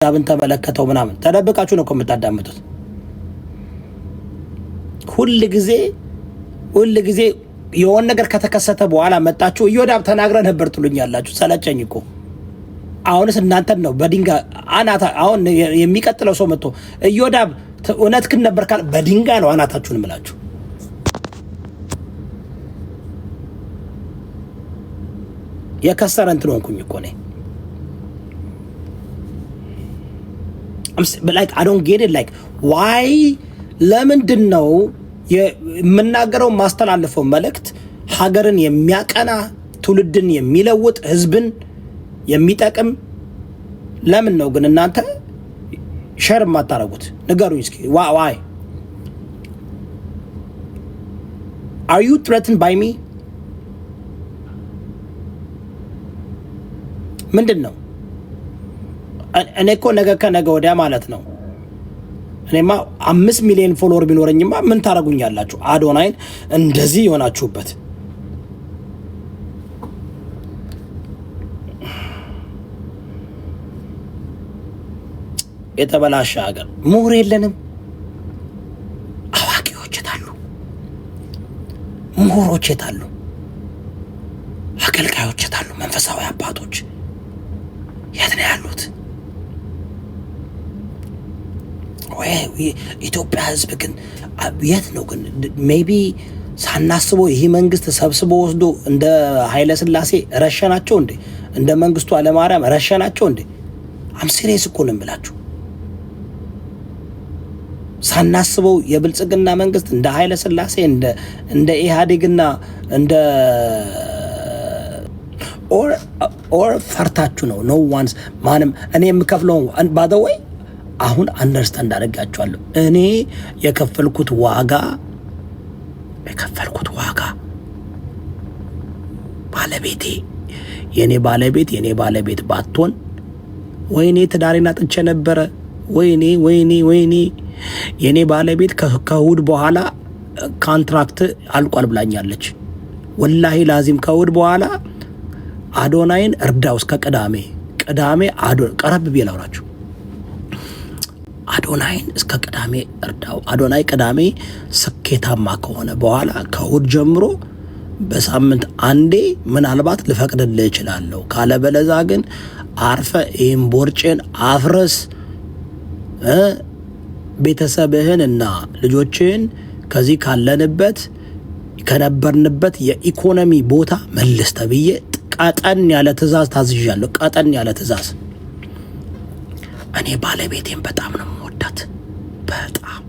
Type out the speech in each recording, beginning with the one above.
ዳብን ተመለከተው ምናምን ተደብቃችሁ ነው የምታዳምጡት። ሁል ጊዜ የሆነ ነገር ከተከሰተ በኋላ መጣችሁ እዮዳብ ተናግረ ነበር ትሉኛላችሁ። ሰለቸኝ እኮ አሁንስ እናንተን ነው በድንጋይ አናታ። አሁን የሚቀጥለው ሰው መጥቶ እዮዳብ እውነትህን ነበር ካለ በድንጋይ ነው አናታችሁን እምላችሁ። የከሰረ እንትን ሆንኩኝ እኮ ነኝ። like I don't get it like why ለምንድን ነው የምናገረው ማስተላለፈው መልእክት ሀገርን የሚያቀና ትውልድን የሚለውጥ ህዝብን የሚጠቅም ለምን ነው ግን እናንተ ሸር ማታረጉት? ንገሩኝ እስኪ why are you threatened by me? ምንድን ነው? እኔ እኮ ነገ ከነገ ወዲያ ማለት ነው እኔማ 5 ሚሊዮን ፎሎወር ቢኖረኝማ ምን ታረጉኛላችሁ? አዶናይን እንደዚህ ይሆናችሁበት የተበላሸ ሀገር ምሁር የለንም። አዋቂዎች የታሉ? ምሁሮች የታሉ? አገልጋዮች የታሉ? መንፈሳዊ አባቶች የት ነው ያሉት? ኢትዮጵያ ህዝብ ግን የት ነው ግን? ሜቢ ሳናስበው ይህ መንግስት ሰብስቦ ወስዶ እንደ ኃይለ ሥላሴ ረሸናቸው እንዴ? እንደ መንግስቱ ኃይለማርያም ረሸናቸው እንዴ? አምሲሪየስ እኮ ነው የምላችሁ። ሳናስበው የብልጽግና መንግስት እንደ ኃይለ ሥላሴ እንደ ኢህአዴግና እንደ ኦር ፈርታችሁ ነው? ኖ ዋንስ ማንም እኔ የምከፍለው by the way አሁን አንደርስታንድ አደርጋችኋለሁ። እኔ የከፈልኩት ዋጋ ባለቤቴ የኔ ባለቤት ባትሆን ወይኔ ትዳሬን አጥቼ ነበረ። ወይኔ የኔ ባለቤት ከእሑድ በኋላ ኮንትራክት አልቋል ብላኛለች። ወላሂ ላዚም ከእሑድ በኋላ አዶናይን እርዳው እስከ ቅዳሜ ቀረብ ብዬ ላውራችሁ። አዶናይን እስከ ቅዳሜ እርዳው። አዶናይ ቅዳሜ ስኬታማ ከሆነ በኋላ ከእሑድ ጀምሮ በሳምንት አንዴ ምናልባት ልፈቅድልህ እችላለሁ። ካለበለዛ ግን አርፈ ይህን ቦርጭን አፍረስ፣ ቤተሰብህን እና ልጆችህን ከዚህ ካለንበት ከነበርንበት የኢኮኖሚ ቦታ መልስ ተብዬ ቀጠን ያለ ትእዛዝ ታዝዣለሁ። ቀጠን ያለ ትእዛዝ። እኔ ባለቤቴን በጣም ነው የምወዳት፣ በጣም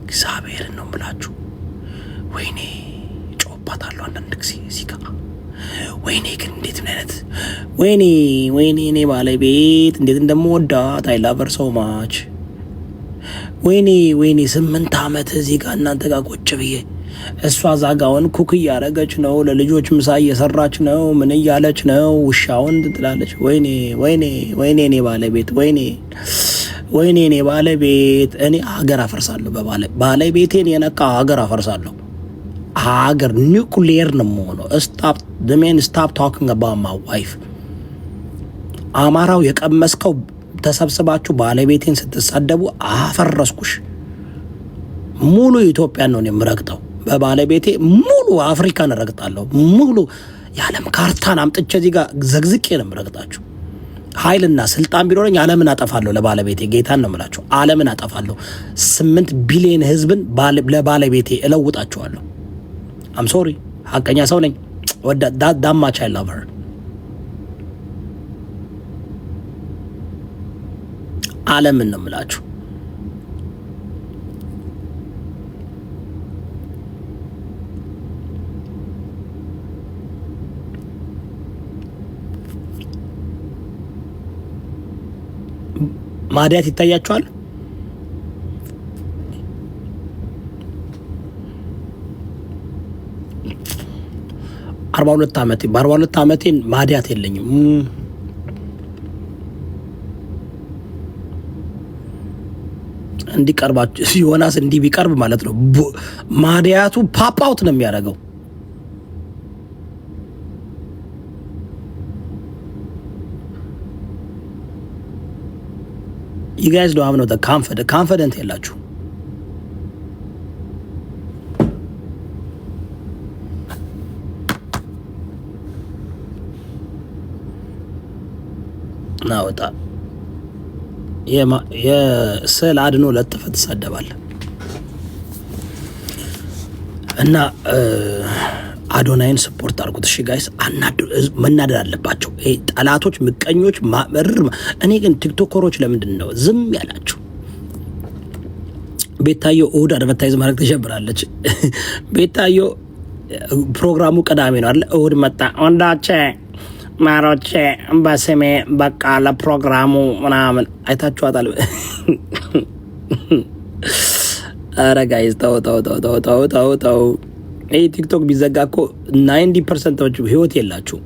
እግዚአብሔርን ነው የምላችሁ። ወይኔ ጮባታለሁ አንዳንድ ጊዜ እዚህ ጋር። ወይኔ ግን እንዴት ምን አይነት ወይኔ እኔ ባለቤት እንዴት እንደምወዳት አይ ላቭ ሄር ሶ ማች። ወይኔ 8 ዓመት እዚህ ጋር እናንተ ጋር ቁጭ ብዬ እሷ ዛጋውን ኩክ እያረገች ነው፣ ለልጆች ምሳ እየሰራች ነው፣ ምን እያለች ነው፣ ውሻውን ትላለች። ወይኔ እኔ ባለቤት ወይኔ እኔ ባለቤት። እኔ ሀገር አፈርሳለሁ ባለቤቴን የነካ ሀገር አፈርሳለሁ። ሀገር ኒውክሊየር ነው የምሆነው። ስታፕ ታኪንግ አባውት ማይ ዋይፍ። አማራው የቀመስከው ተሰብስባችሁ ባለቤቴን ስትሳደቡ አፈረስኩሽ። ሙሉ ኢትዮጵያን ነው የምረግጠው በባለቤቴ። ሙሉ አፍሪካን እረግጣለሁ። ሙሉ የዓለም ካርታን አምጥቼ እዚህ ጋር ዘግዝቄ ነው የምረግጣችሁ። ኃይልና ስልጣን ቢኖረኝ ዓለምን አጠፋለሁ ለባለቤቴ። ጌታን ነው የምላችሁ፣ ዓለምን አጠፋለሁ። 8 ቢሊዮን ህዝብን ለባለቤቴ እለውጣችኋለሁ። አም ሶሪ ሀቀኛ ሰው ነኝ። ዳማች አይ ላቭ ሄር። ዓለምን ነው የምላችሁ። ማዲያት ይታያችኋል። በ42 ዓመቴ ማዲያት የለኝም። እንዲቀርባችሁ ዮናስ እንዲህ ቢቀርብ ማለት ነው ማዲያቱ ፓፓውት ነው የሚያደርገው። you guys don't have no the confident የላችሁ። ናውጣ የስዕል አድኖ ለጥፈ ትሳደባለህ እና አዶናይን ስፖርት አድርጉት። እሺ ጋይስ መናደድ አለባቸው ጠላቶች፣ ምቀኞች ማመር። እኔ ግን ቲክቶከሮች ለምንድን ነው ዝም ያላችሁ? ቤታዮ እሁድ አድቨርታይዝ ማድረግ ተጀምራለች። ቤታዮ ፕሮግራሙ ቅዳሜ ነው አይደል? እሁድ መጣ ወንዳቼ ማሮቼ በስሜ በቃ ለፕሮግራሙ ምናምን አይታችኋታል። ኧረ ጋይስ ተው ተው ተው ተው ተው ተው። ይህ ቲክቶክ ቢዘጋ እኮ 90% ህይወት የላችሁ።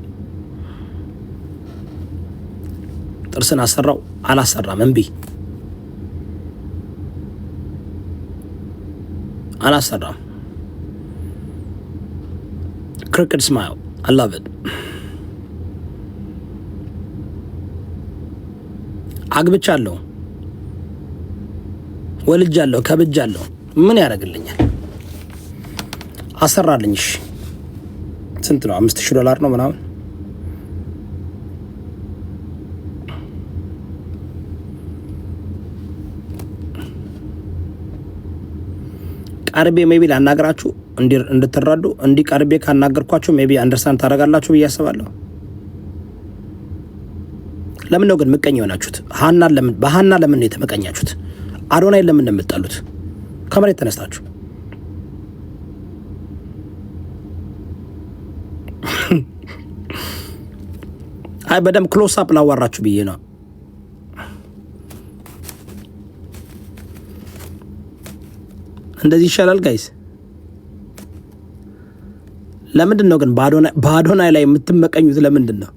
ጥርስን አሰራው አላሰራም እምቢ አላሰራም። ክሪኬት ስማይል I love it። አግብቻለሁ፣ ወልጃለሁ፣ ከብጃለሁ። ምን ያደርግልኛል? አሰራልኝ። እሺ ስንት ነው? $5000 ነው ምናምን። ቀርቤ ሜቢ ላናገራችሁ እንድትረዱ። እንዲህ ቀርቤ ካናገርኳችሁ ሜቢ አንደርስታንድ ታደርጋላችሁ ብዬ አስባለሁ። ለምን ነው ግን ምቀኛ የሆናችሁት? በሃና ለምን ነው የተመቀኛችሁት? አዶናይ ለምን ነው የምትጠሉት? ከመሬት ተነስታችሁ አይ በደም ክሎስ አፕ ላዋራችሁ ብዬ ነው። እንደዚህ ይሻላል ጋይስ። ለምንድን ነው ግን በአዶናይ ላይ የምትመቀኙት? ለምንድን ነው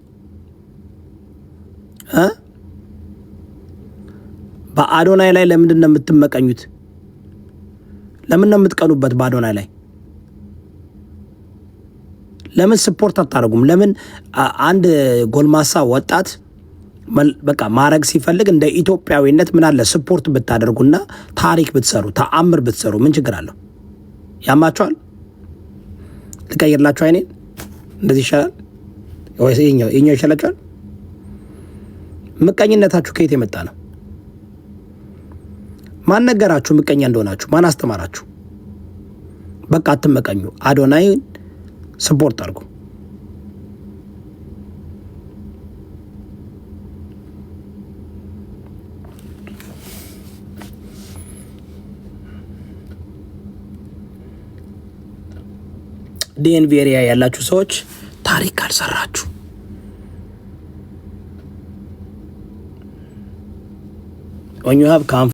በአዶናይ ላይ ለምንድን ነው የምትመቀኙት? ለምን ነው የምትቀኑበት በአዶናይ ላይ? ለምን ስፖርት አታደርጉም? ለምን አንድ ጎልማሳ ወጣት በቃ ማድረግ ሲፈልግ እንደ ኢትዮጵያዊነት ምን አለ ስፖርት ብታደርጉና ታሪክ ብትሰሩ፣ ተአምር ብትሰሩ ምን ችግር አለው? ያማችኋል? ልቀይርላችሁ አይኔን? እንደዚህ ይሻላል ወይስ ይኸኛው ይሻላችኋል? ምቀኝነታችሁ ከየት የመጣ ነው? ማን ነገራችሁ ምቀኛ እንደሆናችሁ? ማን አስተማራችሁ? በቃ አትመቀኙ። አዶናይን ስፖርት አድርጉ። ዲኤንቪ ኤሪያ ያላችሁ ሰዎች ታሪክ አልሰራችሁ። when you have